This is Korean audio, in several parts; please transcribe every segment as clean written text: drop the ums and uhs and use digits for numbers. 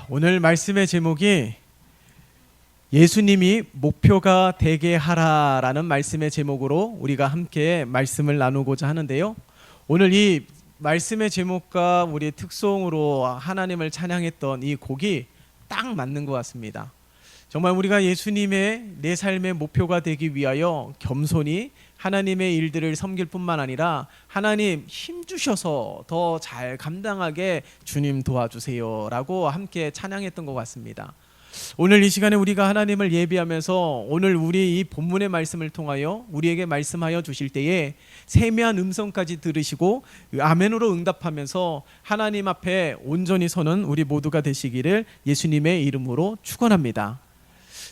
오늘 말씀의 제목이 예수님이 목표가 되게 하라라는 말씀의 제목으로 우리가 함께 말씀을 나누고자 하는데요. 오늘 이 말씀의 제목과 우리의 특송으로 하나님을 찬양했던 이 곡이 딱 맞는 것 같습니다. 정말 우리가 예수님의 내 삶의 목표가 되기 위하여 겸손히 하나님의 일들을 섬길 뿐만 아니라 하나님 힘주셔서 더 잘 감당하게 주님 도와주세요 라고 함께 찬양했던 것 같습니다. 오늘 이 시간에 우리가 하나님을 예배하면서 오늘 우리 이 본문의 말씀을 통하여 우리에게 말씀하여 주실 때에 세미한 음성까지 들으시고 아멘으로 응답하면서 하나님 앞에 온전히 서는 우리 모두가 되시기를 예수님의 이름으로 축원합니다.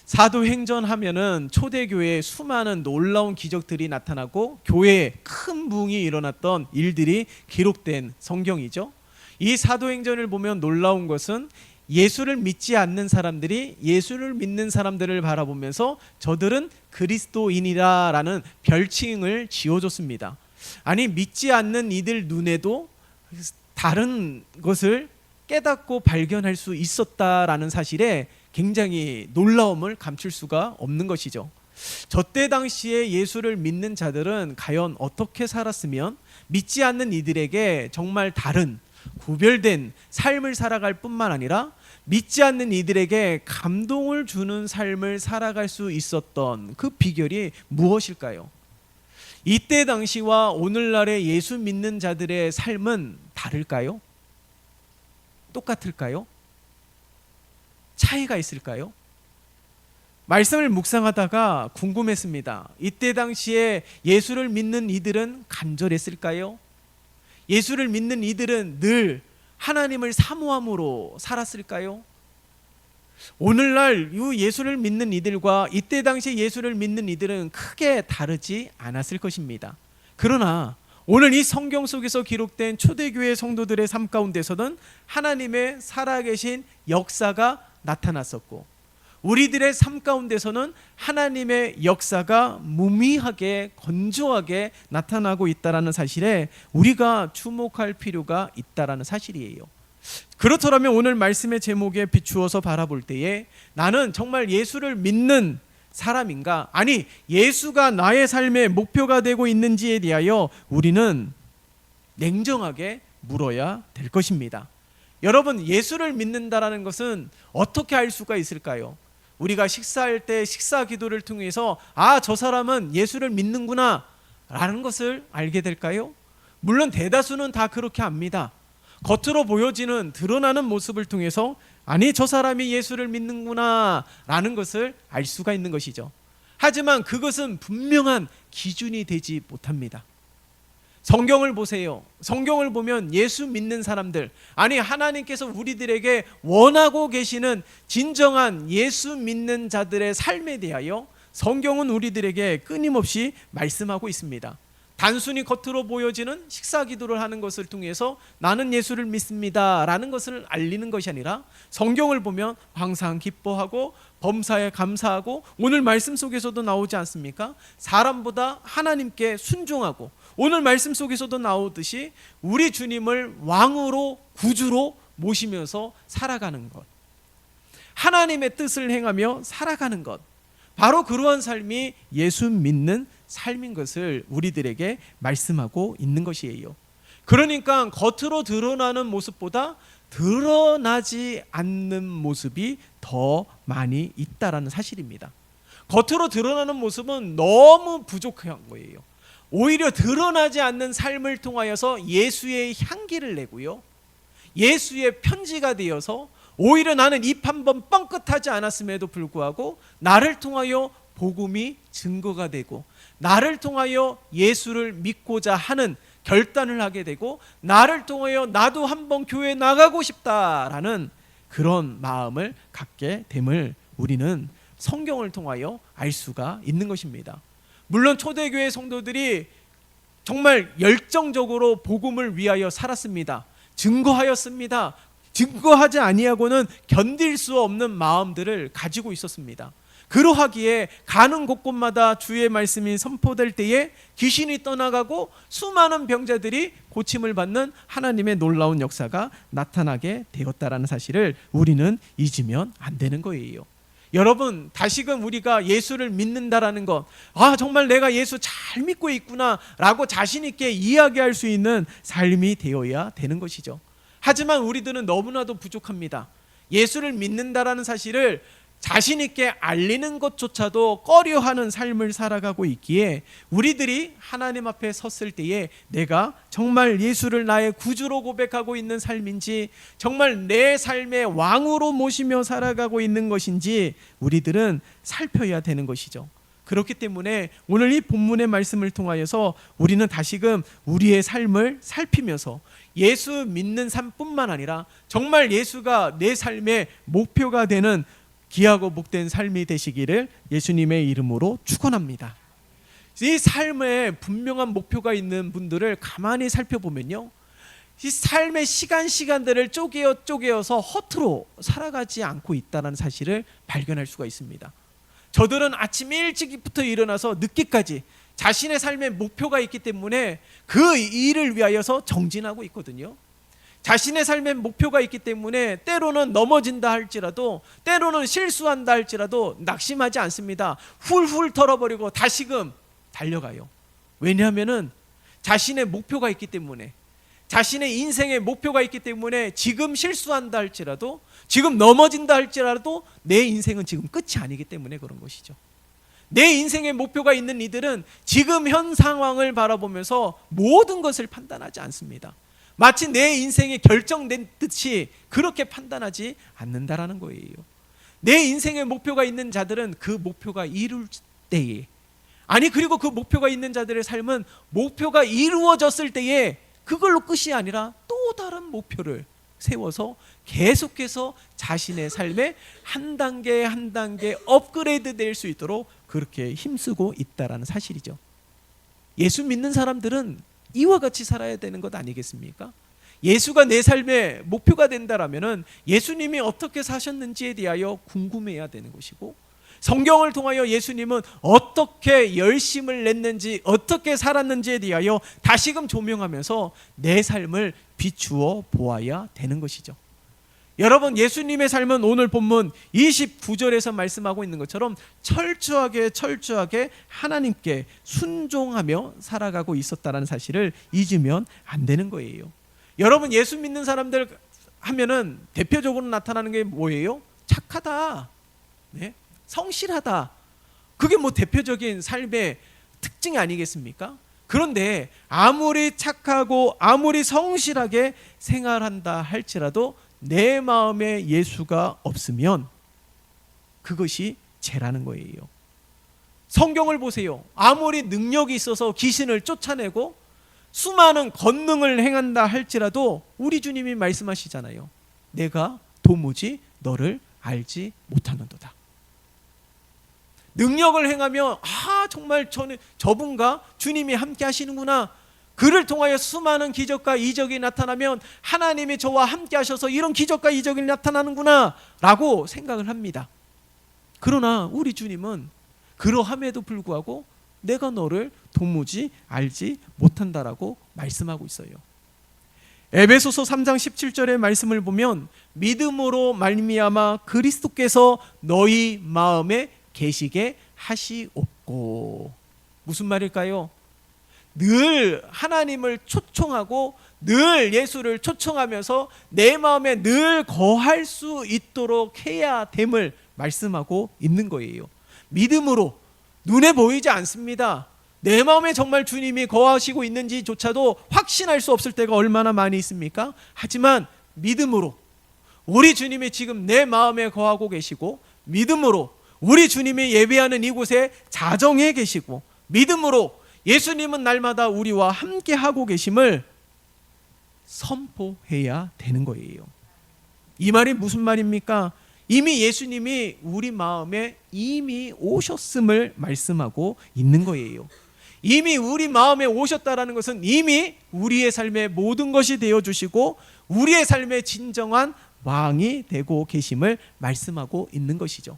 사도행전 하면은 초대교회에 수많은 놀라운 기적들이 나타나고 교회에 큰 부흥이 일어났던 일들이 기록된 성경이죠. 이 사도행전을 보면 놀라운 것은 예수를 믿지 않는 사람들이 예수를 믿는 사람들을 바라보면서 저들은 그리스도인이라라는 별칭을 지어줬습니다. 아니, 믿지 않는 이들 눈에도 다른 것을 깨닫고 발견할 수 있었다라는 사실에 굉장히 놀라움을 감출 수가 없는 것이죠. 저때 당시에 예수를 믿는 자들은 과연 어떻게 살았으면 믿지 않는 이들에게 정말 다른 구별된 삶을 살아갈 뿐만 아니라 믿지 않는 이들에게 감동을 주는 삶을 살아갈 수 있었던 그 비결이 무엇일까요? 이때 당시와 오늘날의 예수 믿는 자들의 삶은 다를까요? 똑같을까요? 차이가 있을까요? 말씀을 묵상하다가 궁금했습니다. 이때 당시에 예수를 믿는 이들은 간절했을까요? 예수를 믿는 이들은 늘 하나님을 사모함으로 살았을까요? 오늘날 예수를 믿는 이들과 이때 당시 예수를 믿는 이들은 크게 다르지 않았을 것입니다. 그러나 오늘 이 성경 속에서 기록된 초대교회 성도들의 삶 가운데서는 하나님의 살아계신 역사가 나타났었고 우리들의 삶 가운데서는 하나님의 역사가 무미하게 건조하게 나타나고 있다는 사실에 우리가 주목할 필요가 있다는 사실이에요. 그렇더라면 오늘 말씀의 제목에 비추어서 바라볼 때에 나는 정말 예수를 믿는 사람인가? 아니, 예수가 나의 삶의 목표가 되고 있는지에 대하여 우리는 냉정하게 물어야 될 것입니다. 여러분, 예수를 믿는다라는 것은 어떻게 알 수가 있을까요? 우리가 식사할 때 식사 기도를 통해서 저 사람은 예수를 믿는구나 라는 것을 알게 될까요? 물론 대다수는 다 그렇게 압니다. 겉으로 보여지는 드러나는 모습을 통해서 아니, 저 사람이 예수를 믿는구나 라는 것을 알 수가 있는 것이죠. 하지만 그것은 분명한 기준이 되지 못합니다. 성경을 보세요. 성경을 보면 예수 믿는 사람들, 아니 하나님께서 우리들에게 원하고 계시는 진정한 예수 믿는 자들의 삶에 대하여 성경은 우리들에게 끊임없이 말씀하고 있습니다. 단순히 겉으로 보여지는 식사 기도를 하는 것을 통해서 나는 예수를 믿습니다 라는 것을 알리는 것이 아니라 성경을 보면 항상 기뻐하고 범사에 감사하고 오늘 말씀 속에서도 나오지 않습니까? 사람보다 하나님께 순종하고 오늘 말씀 속에서도 나오듯이 우리 주님을 왕으로 구주로 모시면서 살아가는 것, 하나님의 뜻을 행하며 살아가는 것, 바로 그러한 삶이 예수 믿는 삶인 것을 우리들에게 말씀하고 있는 것이에요. 그러니까 겉으로 드러나는 모습보다 드러나지 않는 모습이 더 많이 있다라는 사실입니다. 겉으로 드러나는 모습은 너무 부족한 거예요. 오히려 드러나지 않는 삶을 통하여서 예수의 향기를 내고요, 예수의 편지가 되어서 오히려 나는 입 한 번 뻥끗하지 않았음에도 불구하고 나를 통하여 복음이 증거가 되고 나를 통하여 예수를 믿고자 하는 결단을 하게 되고 나를 통하여 나도 한번 교회에 나가고 싶다라는 그런 마음을 갖게 됨을 우리는 성경을 통하여 알 수가 있는 것입니다. 물론 초대교회 성도들이 정말 열정적으로 복음을 위하여 살았습니다. 증거하였습니다. 증거하지 아니하고는 견딜 수 없는 마음들을 가지고 있었습니다. 그러하기에 가는 곳곳마다 주의 말씀이 선포될 때에 귀신이 떠나가고 수많은 병자들이 고침을 받는 하나님의 놀라운 역사가 나타나게 되었다라는 사실을 우리는 잊으면 안 되는 거예요. 여러분, 다시금 우리가 예수를 믿는다라는 것, 정말 내가 예수 잘 믿고 있구나 라고 자신 있게 이야기할 수 있는 삶이 되어야 되는 것이죠. 하지만 우리들은 너무나도 부족합니다. 예수를 믿는다라는 사실을 자신 있게 알리는 것조차도 꺼려하는 삶을 살아가고 있기에 우리들이 하나님 앞에 섰을 때에 내가 정말 예수를 나의 구주로 고백하고 있는 삶인지, 정말 내 삶의 왕으로 모시며 살아가고 있는 것인지 우리들은 살펴야 되는 것이죠. 그렇기 때문에 오늘 이 본문의 말씀을 통하여서 우리는 다시금 우리의 삶을 살피면서 예수 믿는 삶뿐만 아니라 정말 예수가 내 삶의 목표가 되는 귀하고 복된 삶이 되시기를 예수님의 이름으로 축원합니다. 이 삶에 분명한 목표가 있는 분들을 가만히 살펴보면요, 이 삶의 시간들을 쪼개어서 허투루 살아가지 않고 있다는 사실을 발견할 수가 있습니다. 저들은 아침 일찍부터 일어나서 늦게까지 자신의 삶의 목표가 있기 때문에 그 일을 위하여서 정진하고 있거든요. 자신의 삶의 목표가 있기 때문에 때로는 넘어진다 할지라도, 때로는 실수한다 할지라도 낙심하지 않습니다. 훌훌 털어버리고 다시금 달려가요. 왜냐하면 자신의 목표가 있기 때문에, 자신의 인생의 목표가 있기 때문에 지금 실수한다 할지라도, 지금 넘어진다 할지라도 내 인생은 지금 끝이 아니기 때문에 그런 것이죠. 내 인생의 목표가 있는 이들은 지금 현 상황을 바라보면서 모든 것을 판단하지 않습니다. 마치 내 인생이 결정된 듯이 그렇게 판단하지 않는다라는 거예요. 내 인생의 목표가 있는 자들은 그 목표가 이룰 때에, 그리고 그 목표가 있는 자들의 삶은 목표가 이루어졌을 때에 그걸로 끝이 아니라 또 다른 목표를 세워서 계속해서 자신의 삶에 한 단계 한 단계 업그레이드 될 수 있도록 그렇게 힘쓰고 있다라는 사실이죠. 예수 믿는 사람들은 이와 같이 살아야 되는 것 아니겠습니까? 예수가 내 삶의 목표가 된다라면은 예수님이 어떻게 사셨는지에 대하여 궁금해야 되는 것이고, 성경을 통하여 예수님은 어떻게 열심을 냈는지, 어떻게 살았는지에 대하여 다시금 조명하면서 내 삶을 비추어 보아야 되는 것이죠. 여러분, 예수님의 삶은 오늘 본문 29절에서 말씀하고 있는 것처럼 철저하게 하나님께 순종하며 살아가고 있었다는 사실을 잊으면 안 되는 거예요. 여러분, 예수 믿는 사람들 하면은 대표적으로 나타나는 게 뭐예요? 착하다, 성실하다. 그게 대표적인 삶의 특징이 아니겠습니까? 그런데 아무리 착하고 아무리 성실하게 생활한다 할지라도 내 마음에 예수가 없으면 그것이 죄라는 거예요. 성경을 보세요. 아무리 능력이 있어서 귀신을 쫓아내고 수많은 권능을 행한다 할지라도 우리 주님이 말씀하시잖아요. 내가 도무지 너를 알지 못하는도다. 능력을 행하며 정말 저분과 주님이 함께 하시는구나, 그를 통하여 수많은 기적과 이적이 나타나면 하나님이 저와 함께 하셔서 이런 기적과 이적이 나타나는구나 라고 생각을 합니다. 그러나 우리 주님은 그러함에도 불구하고 내가 너를 도무지 알지 못한다라고 말씀하고 있어요. 에베소서 3장 17절의 말씀을 보면 믿음으로 말미암아 그리스도께서 너희 마음에 계시게 하시옵고. 무슨 말일까요? 늘 하나님을 초청하고 늘 예수를 초청하면서 내 마음에 늘 거할 수 있도록 해야 됨을 말씀하고 있는 거예요. 믿음으로, 눈에 보이지 않습니다. 내 마음에 정말 주님이 거하시고 있는지조차도 확신할 수 없을 때가 얼마나 많이 있습니까? 하지만 믿음으로 우리 주님이 지금 내 마음에 거하고 계시고, 믿음으로 우리 주님이 예배하는 이곳에 자정해 계시고, 믿음으로 예수님은 날마다 우리와 함께 하고 계심을 선포해야 되는 거예요. 이 말이 무슨 말입니까? 이미 예수님이 우리 마음에 이미 오셨음을 말씀하고 있는 거예요. 이미 우리 마음에 오셨다라는 것은 이미 우리의 삶의 모든 것이 되어주시고 우리의 삶의 진정한 왕이 되고 계심을 말씀하고 있는 것이죠.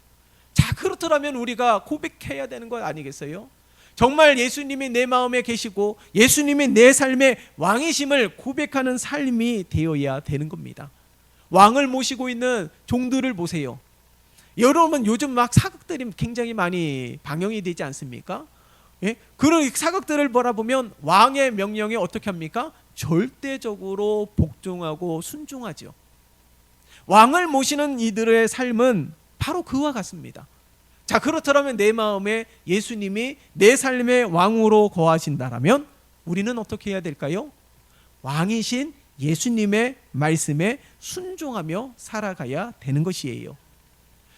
자, 자, 그렇더라면 우리가 고백해야 되는 것 아니겠어요? 정말 예수님이 내 마음에 계시고 예수님이 내 삶의 왕이심을 고백하는 삶이 되어야 되는 겁니다. 왕을 모시고 있는 종들을 보세요. 여러분, 요즘 막 사극들이 굉장히 많이 방영이 되지 않습니까? 예? 그런 사극들을 바라보면 왕의 명령에 어떻게 합니까? 절대적으로 복종하고 순종하죠. 왕을 모시는 이들의 삶은 바로 그와 같습니다. 자, 그렇다면 내 마음에 예수님이 내 삶의 왕으로 거하신다라면 우리는 어떻게 해야 될까요? 왕이신 예수님의 말씀에 순종하며 살아가야 되는 것이에요.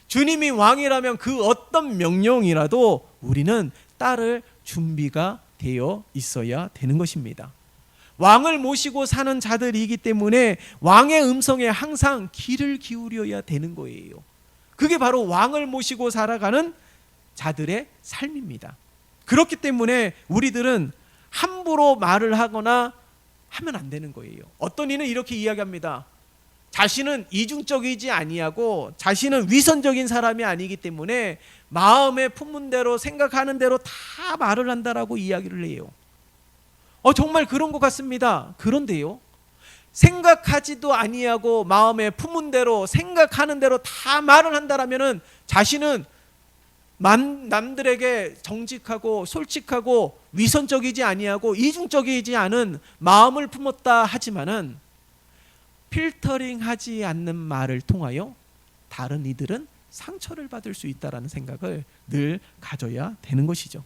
주님이 왕이라면 그 어떤 명령이라도 우리는 따를 준비가 되어 있어야 되는 것입니다. 왕을 모시고 사는 자들이기 때문에 왕의 음성에 항상 귀를 기울여야 되는 거예요. 그게 바로 왕을 모시고 살아가는 자들의 삶입니다. 그렇기 때문에 우리들은 함부로 말을 하거나 하면 안 되는 거예요. 어떤 이는 이렇게 이야기합니다. 자신은 이중적이지 아니하고 자신은 위선적인 사람이 아니기 때문에 마음에 품은 대로 생각하는 대로 다 말을 한다라고 이야기를 해요. 정말 그런 것 같습니다. 그런데요, 생각하지도 아니하고 마음에 품은 대로 생각하는 대로 다 말을 한다라면은 자신은 남들에게 정직하고 솔직하고 위선적이지 아니하고 이중적이지 않은 마음을 품었다 하지만은 필터링하지 않는 말을 통하여 다른 이들은 상처를 받을 수 있다라는 생각을 늘 가져야 되는 것이죠.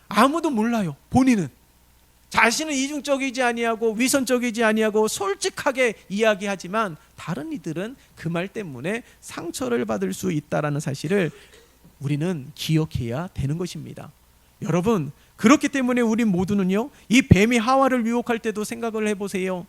아무도 몰라요. 본인은 자신은 이중적이지 아니하고 위선적이지 아니하고 솔직하게 이야기하지만 다른 이들은 그 말 때문에 상처를 받을 수 있다라는 사실을 우리는 기억해야 되는 것입니다. 여러분, 그렇기 때문에 우리 모두는요, 이 뱀이 하와를 유혹할 때도 생각을 해보세요.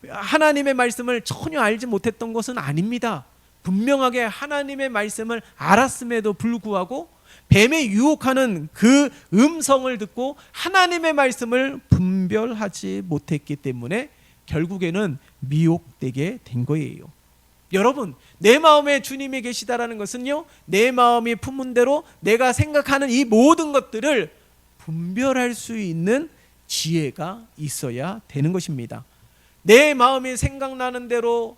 하나님의 말씀을 전혀 알지 못했던 것은 아닙니다. 분명하게 하나님의 말씀을 알았음에도 불구하고 뱀의 유혹하는 그 음성을 듣고 하나님의 말씀을 분별하지 못했기 때문에 결국에는 미혹되게 된 거예요. 여러분, 내 마음에 주님이 계시다라는 것은요, 내 마음이 품은 대로 내가 생각하는 이 모든 것들을 분별할 수 있는 지혜가 있어야 되는 것입니다. 내 마음이 생각나는 대로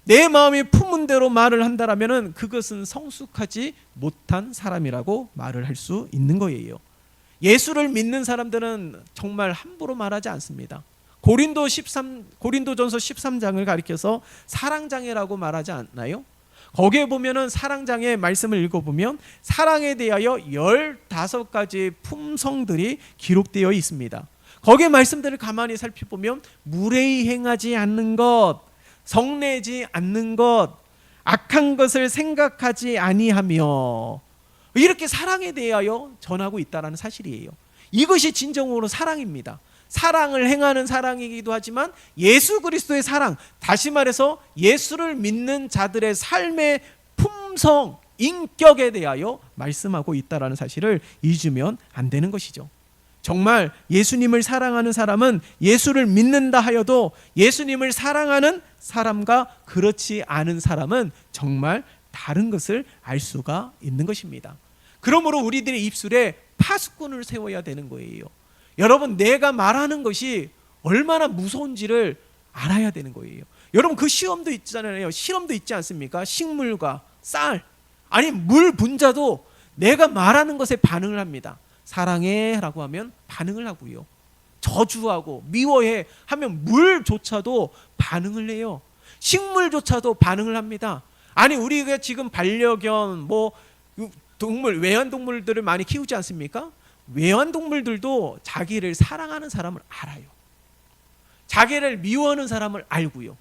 내 마음이 품은 대로 말을 한다라면은 그것은 성숙하지 못한 사람이라고 말을 할 수 있는 거예요. 예수를 믿는 사람들은 정말 함부로 말하지 않습니다. 고린도전서 13장을 가리켜서 사랑장애라고 말하지 않나요? 거기에 보면은 사랑장애 말씀을 읽어보면 사랑에 대하여 15가지 품성들이 기록되어 있습니다. 거기에 말씀들을 가만히 살펴보면 무례히 행하지 않는 것, 성내지 않는 것, 악한 것을 생각하지 아니하며, 이렇게 사랑에 대하여 전하고 있다는 사실이에요. 이것이 진정으로 사랑입니다. 사랑을 행하는 사랑이기도 하지만 예수 그리스도의 사랑, 다시 말해서 예수를 믿는 자들의 삶의 품성, 인격에 대하여 말씀하고 있다는 사실을 잊으면 안 되는 것이죠. 정말 예수님을 사랑하는 사람은 예수를 믿는다 하여도 예수님을 사랑하는 사람과 그렇지 않은 사람은 정말 다른 것을 알 수가 있는 것입니다. 그러므로 우리들의 입술에 파수꾼을 세워야 되는 거예요. 여러분, 내가 말하는 것이 얼마나 무서운지를 알아야 되는 거예요. 여러분, 그 시험도 있잖아요. 실험도 있지 않습니까? 식물과 쌀, 아니 물 분자도 내가 말하는 것에 반응을 합니다. 사랑해 라고 하면 반응을 하고요, 저주하고 미워해 하면 물조차도 반응을 해요. 식물조차도 반응을 합니다. 아니, 우리가 지금 반려견, 동물, 외환동물들을 많이 키우지 않습니까? 외환동물들도 자기를 사랑하는 사람을 알아요. 자기를 미워하는 사람을 알고요.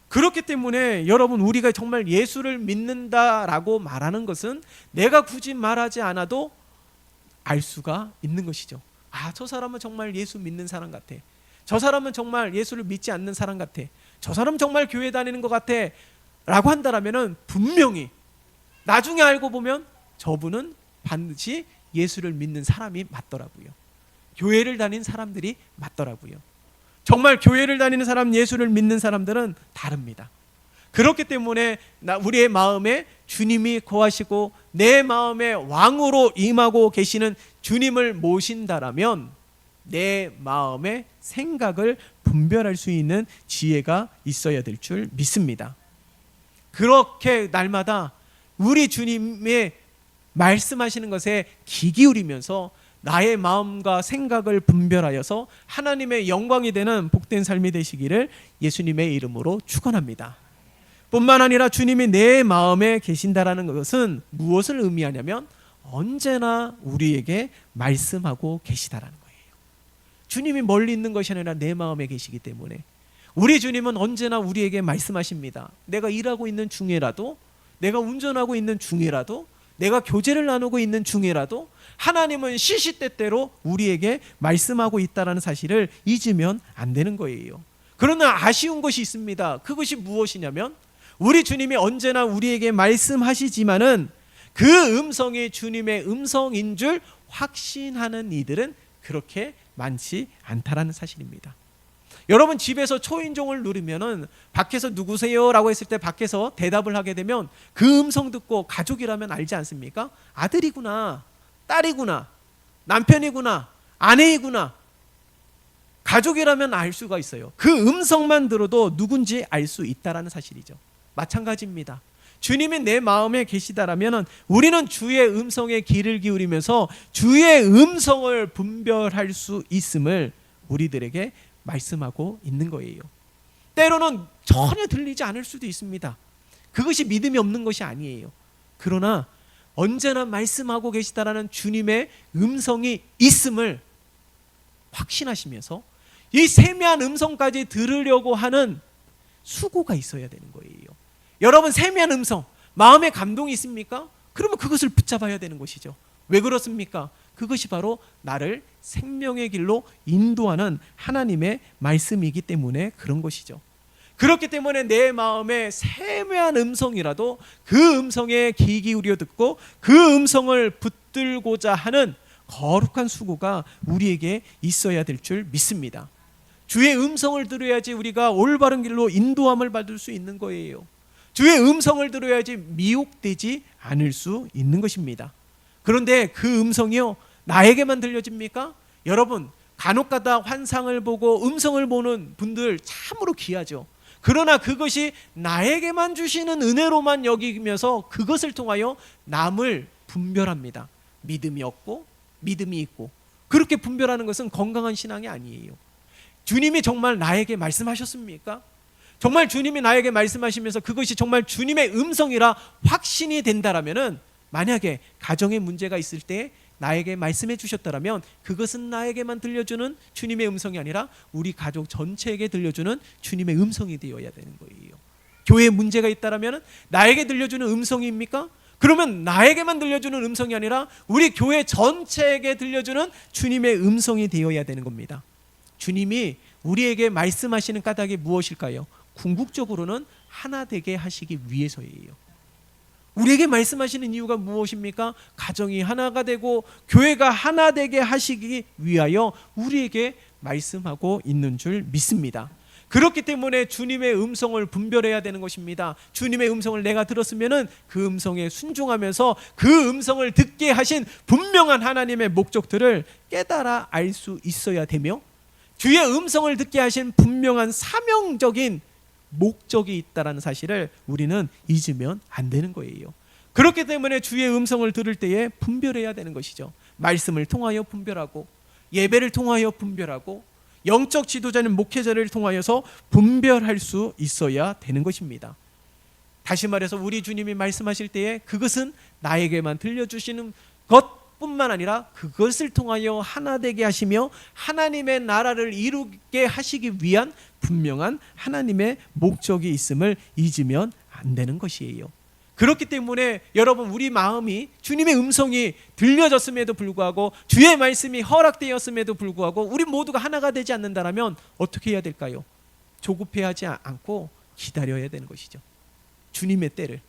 그렇기 때문에 여러분, 우리가 정말 예수를 믿는다라고 말하는 것은 내가 굳이 말하지 않아도 알 수가 있는 것이죠. 아, 저 사람은 정말 예수 믿는 사람 같아. 저 사람은 정말 예수를 믿지 않는 사람 같아. 저 사람은 정말 교회 다니는 것 같아 라고 한다라면은 분명히 나중에 알고 보면 저분은 반드시 예수를 믿는 사람이 맞더라고요. 교회를 다니는 사람들이 맞더라고요. 정말 교회를 다니는 사람, 예수를 믿는 사람들은 다릅니다. 그렇기 때문에 우리의 마음에 주님이 거하시고 내 마음에 왕으로 임하고 계시는 주님을 모신다라면 내 마음의 생각을 분별할 수 있는 지혜가 있어야 될 줄 믿습니다. 그렇게 날마다 우리 주님의 말씀하시는 것에 귀 기울이면서 나의 마음과 생각을 분별하여서 하나님의 영광이 되는 복된 삶이 되시기를 예수님의 이름으로 축원합니다. 뿐만 아니라 주님이 내 마음에 계신다라는 것은 무엇을 의미하냐면 언제나 우리에게 말씀하고 계시다라는 거예요. 주님이 멀리 있는 것이 아니라 내 마음에 계시기 때문에 우리 주님은 언제나 우리에게 말씀하십니다. 내가 일하고 있는 중에라도, 내가 운전하고 있는 중에라도, 내가 교제를 나누고 있는 중에라도 하나님은 시시때때로 우리에게 말씀하고 있다는 사실을 잊으면 안 되는 거예요. 그러나 아쉬운 것이 있습니다. 그것이 무엇이냐면 우리 주님이 언제나 우리에게 말씀하시지만은 그 음성이 주님의 음성인 줄 확신하는 이들은 그렇게 많지 않다라는 사실입니다. 여러분 집에서 초인종을 누르면은 밖에서 누구세요? 라고 했을 때 밖에서 대답을 하게 되면 그 음성 듣고 가족이라면 알지 않습니까? 아들이구나, 딸이구나, 남편이구나, 아내이구나. 가족이라면 알 수가 있어요. 그 음성만 들어도 누군지 알 수 있다라는 사실이죠. 마찬가지입니다. 주님이 내 마음에 계시다라면 우리는 주의 음성에 귀를 기울이면서 주의 음성을 분별할 수 있음을 우리들에게 말씀하고 있는 거예요. 때로는 전혀 들리지 않을 수도 있습니다. 그것이 믿음이 없는 것이 아니에요. 그러나 언제나 말씀하고 계시다라는 주님의 음성이 있음을 확신하시면서 이 세미한 음성까지 들으려고 하는 수고가 있어야 되는 거예요. 여러분 세미한 음성, 마음의 감동이 있습니까? 그러면 그것을 붙잡아야 되는 것이죠. 왜 그렇습니까? 그것이 바로 나를 생명의 길로 인도하는 하나님의 말씀이기 때문에 그런 것이죠. 그렇기 때문에 내 마음에 세미한 음성이라도 그 음성에 귀 기울여 듣고 그 음성을 붙들고자 하는 거룩한 수고가 우리에게 있어야 될 줄 믿습니다. 주의 음성을 들어야지 우리가 올바른 길로 인도함을 받을 수 있는 거예요. 주의 음성을 들어야지 미혹되지 않을 수 있는 것입니다. 그런데 그 음성이요 나에게만 들려집니까? 여러분 간혹가다 환상을 보고 음성을 보는 분들 참으로 귀하죠. 그러나 그것이 나에게만 주시는 은혜로만 여기면서 그것을 통하여 남을 분별합니다. 믿음이 없고 믿음이 있고 그렇게 분별하는 것은 건강한 신앙이 아니에요. 주님이 정말 나에게 말씀하셨습니까? 정말 주님이 나에게 말씀하시면서 그것이 정말 주님의 음성이라 확신이 된다라면은 만약에 가정에 문제가 있을 때 나에게 말씀해 주셨다라면 그것은 나에게만 들려주는 주님의 음성이 아니라 우리 가족 전체에게 들려주는 주님의 음성이 되어야 되는 거예요. 교회에 문제가 있다라면 나에게 들려주는 음성입니까? 그러면 나에게만 들려주는 음성이 아니라 우리 교회 전체에게 들려주는 주님의 음성이 되어야 되는 겁니다. 주님이 우리에게 말씀하시는 까닭이 무엇일까요? 궁극적으로는 하나 되게 하시기 위해서예요. 우리에게 말씀하시는 이유가 무엇입니까? 가정이 하나가 되고 교회가 하나 되게 하시기 위하여 우리에게 말씀하고 있는 줄 믿습니다. 그렇기 때문에 주님의 음성을 분별해야 되는 것입니다. 주님의 음성을 내가 들었으면은 그 음성에 순종하면서 그 음성을 듣게 하신 분명한 하나님의 목적들을 깨달아 알 수 있어야 되며 주의 음성을 듣게 하신 분명한 사명적인 목적이 있다라는 사실을 우리는 잊으면 안 되는 거예요. 그렇기 때문에 주의 음성을 들을 때에 분별해야 되는 것이죠. 말씀을 통하여 분별하고 예배를 통하여 분별하고 영적 지도자는 목회자를 통하여서 분별할 수 있어야 되는 것입니다. 다시 말해서 우리 주님이 말씀하실 때에 그것은 나에게만 들려주시는 것뿐만 아니라 그것을 통하여 하나 되게 하시며 하나님의 나라를 이루게 하시기 위한 분명한 하나님의 목적이 있음을 잊으면 안 되는 것이에요. 그렇기 때문에 여러분 우리 마음이 주님의 음성이 들려졌음에도 불구하고 주의 말씀이 허락되었음에도 불구하고 우리 모두가 하나가 되지 않는다면 어떻게 해야 될까요? 조급해하지 않고 기다려야 되는 것이죠. 주님의 때를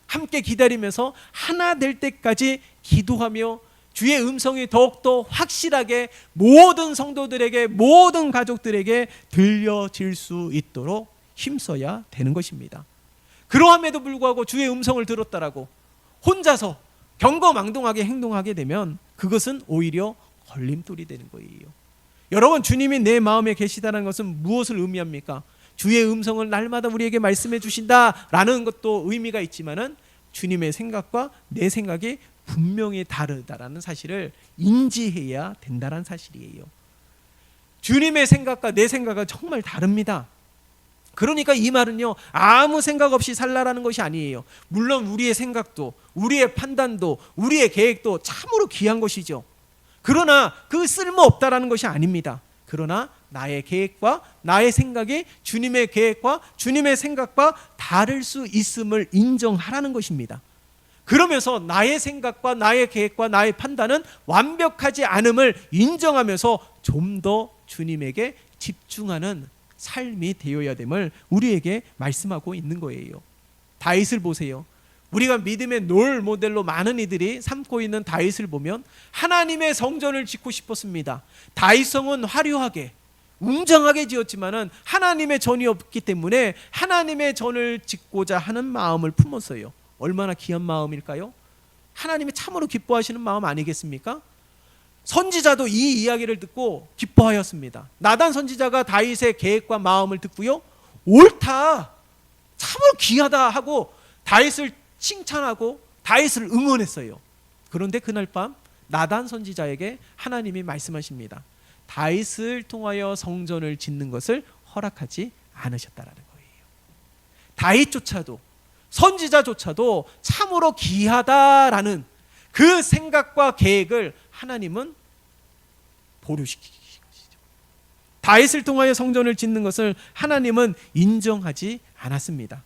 함께 기다리면서 하나 될 때까지 기도하며 주의 음성이 더욱더 확실하게 모든 성도들에게 모든 가족들에게 들려질 수 있도록 힘써야 되는 것입니다. 그러함에도 불구하고 주의 음성을 들었다라고 혼자서 경거망동하게 행동하게 되면 그것은 오히려 걸림돌이 되는 거예요. 여러분, 주님이 내 마음에 계시다는 것은 무엇을 의미합니까? 주의 음성을 날마다 우리에게 말씀해 주신다라는 것도 의미가 있지만은 주님의 생각과 내 생각이 분명히 다르다라는 사실을 인지해야 된다는 사실이에요. 주님의 생각과 내 생각은 정말 다릅니다. 그러니까 이 말은요, 아무 생각 없이 살라라는 것이 아니에요. 물론 우리의 생각도, 우리의 판단도, 우리의 계획도 참으로 귀한 것이죠. 그러나 그 쓸모없다라는 것이 아닙니다. 그러나 나의 계획과 나의 생각이 주님의 계획과 주님의 생각과 다를 수 있음을 인정하라는 것입니다. 그러면서 나의 생각과 나의 계획과 나의 판단은 완벽하지 않음을 인정하면서 좀 더 주님에게 집중하는 삶이 되어야 됨을 우리에게 말씀하고 있는 거예요. 다윗을 보세요. 우리가 믿음의 롤 모델로 많은 이들이 삼고 있는 다윗을 보면 하나님의 성전을 짓고 싶었습니다. 다윗성은 화려하게 웅장하게 지었지만은 하나님의 전이 없기 때문에 하나님의 전을 짓고자 하는 마음을 품었어요. 얼마나 귀한 마음일까요? 하나님이 참으로 기뻐하시는 마음 아니겠습니까? 선지자도 이 이야기를 듣고 기뻐하였습니다. 나단 선지자가 다윗의 계획과 마음을 듣고요, 옳다, 참으로 귀하다 하고 다윗을 칭찬하고 다윗을 응원했어요. 그런데 그날 밤 나단 선지자에게 하나님이 말씀하십니다. 다윗을 통하여 성전을 짓는 것을 허락하지 않으셨다라는 거예요. 다윗조차도, 선지자조차도 참으로 귀하다라는 그 생각과 계획을 하나님은 보류시키신 것이죠. 다윗을 통하여 성전을 짓는 것을 하나님은 인정하지 않았습니다.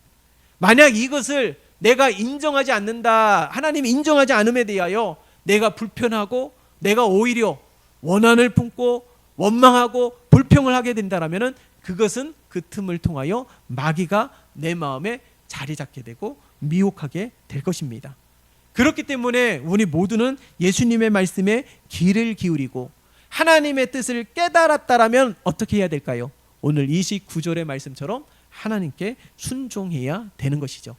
만약 이것을 내가 인정하지 않는다, 하나님이 인정하지 않음에 대하여 내가 불편하고 내가 오히려 원한을 품고 원망하고 불평을 하게 된다면 그것은 그 틈을 통하여 마귀가 내 마음에 자리 잡게 되고 미혹하게 될 것입니다. 그렇기 때문에 우리 모두는 예수님의 말씀에 귀를 기울이고 하나님의 뜻을 깨달았다라면 어떻게 해야 될까요? 오늘 29절의 말씀처럼 하나님께 순종해야 되는 것이죠.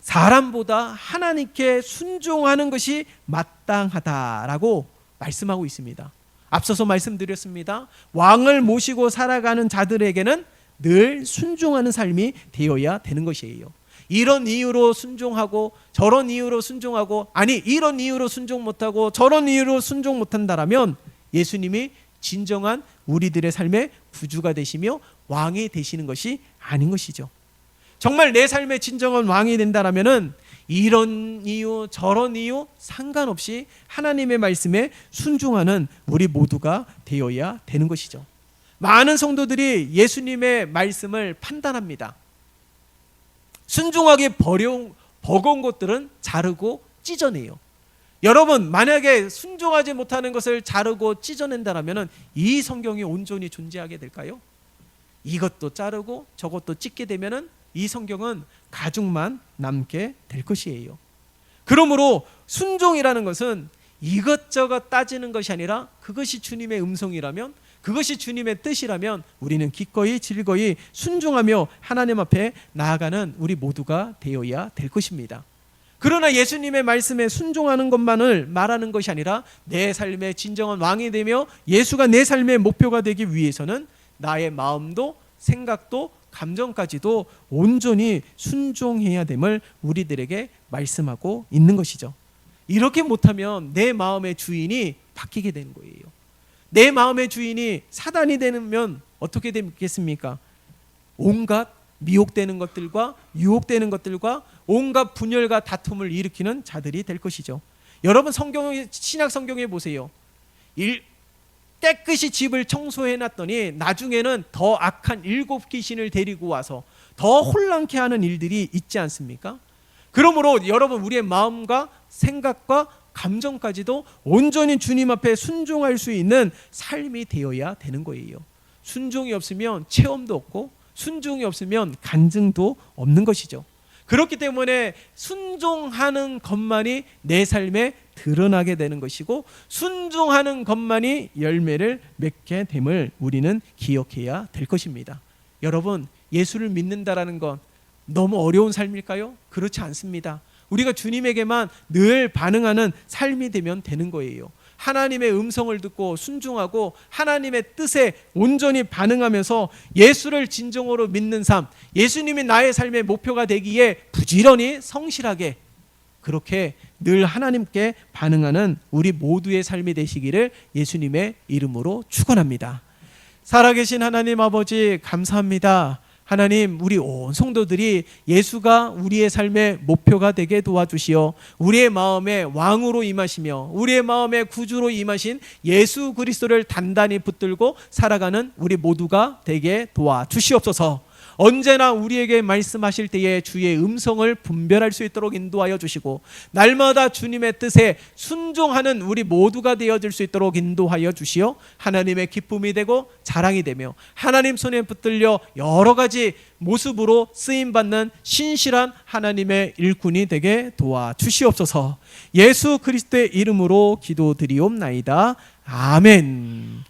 사람보다 하나님께 순종하는 것이 마땅하다라고 말씀하고 있습니다. 앞서서 말씀드렸습니다. 왕을 모시고 살아가는 자들에게는 늘 순종하는 삶이 되어야 되는 것이에요. 이런 이유로 순종하고 저런 이유로 순종하고, 아니 이런 이유로 순종 못하고 저런 이유로 순종 못한다라면 예수님이 진정한 우리들의 삶의 구주가 되시며 왕이 되시는 것이 아닌 것이죠. 정말 내 삶의 진정한 왕이 된다라면은 이런 이유 저런 이유 상관없이 하나님의 말씀에 순종하는 우리 모두가 되어야 되는 것이죠. 많은 성도들이 예수님의 말씀을 판단합니다. 순종하게 버거운 것들은 자르고 찢어내요. 여러분, 만약에 순종하지 못하는 것을 자르고 찢어낸다면 이 성경이 온전히 존재하게 될까요? 이것도 자르고 저것도 찢게 되면 이 성경은 가죽만 남게 될 것이에요. 그러므로 순종이라는 것은 이것저것 따지는 것이 아니라 그것이 주님의 음성이라면, 그것이 주님의 뜻이라면 우리는 기꺼이 즐거이 순종하며 하나님 앞에 나아가는 우리 모두가 되어야 될 것입니다. 그러나 예수님의 말씀에 순종하는 것만을 말하는 것이 아니라 내 삶의 진정한 왕이 되며 예수가 내 삶의 목표가 되기 위해서는 나의 마음도 생각도 감정까지도 온전히 순종해야 됨을 우리들에게 말씀하고 있는 것이죠. 이렇게 못하면 내 마음의 주인이 바뀌게 되는 거예요. 내 마음의 주인이 사단이 되면 어떻게 되겠습니까? 온갖 미혹되는 것들과 유혹되는 것들과 온갖 분열과 다툼을 일으키는 자들이 될 것이죠. 여러분, 신약 성경에 보세요. 깨끗이 집을 청소해 놨더니 나중에는 더 악한 7 귀신을 데리고 와서 더 혼란케 하는 일들이 있지 않습니까? 그러므로 여러분, 우리의 마음과 생각과 감정까지도 온전히 주님 앞에 순종할 수 있는 삶이 되어야 되는 거예요. 순종이 없으면 체험도 없고 순종이 없으면 간증도 없는 것이죠. 그렇기 때문에 순종하는 것만이 내 삶에 드러나게 되는 것이고 순종하는 것만이 열매를 맺게 됨을 우리는 기억해야 될 것입니다. 여러분, 예수를 믿는다라는 건 너무 어려운 삶일까요? 그렇지 않습니다. 우리가 주님에게만 늘 반응하는 삶이 되면 되는 거예요. 하나님의 음성을 듣고 순종하고 하나님의 뜻에 온전히 반응하면서 예수를 진정으로 믿는 삶, 예수님이 나의 삶의 목표가 되기에 부지런히 성실하게 그렇게 늘 하나님께 반응하는 우리 모두의 삶이 되시기를 예수님의 이름으로 축원합니다. 살아계신 하나님 아버지 감사합니다. 하나님, 우리 온 성도들이 예수가 우리의 삶의 목표가 되게 도와주시어 우리의 마음에 왕으로 임하시며 우리의 마음에 구주로 임하신 예수 그리스도를 단단히 붙들고 살아가는 우리 모두가 되게 도와주시옵소서. 언제나 우리에게 말씀하실 때에 주의 음성을 분별할 수 있도록 인도하여 주시고 날마다 주님의 뜻에 순종하는 우리 모두가 되어질 수 있도록 인도하여 주시어 하나님의 기쁨이 되고 자랑이 되며 하나님 손에 붙들려 여러 가지 모습으로 쓰임받는 신실한 하나님의 일꾼이 되게 도와주시옵소서. 예수 그리스도의 이름으로 기도드리옵나이다. 아멘.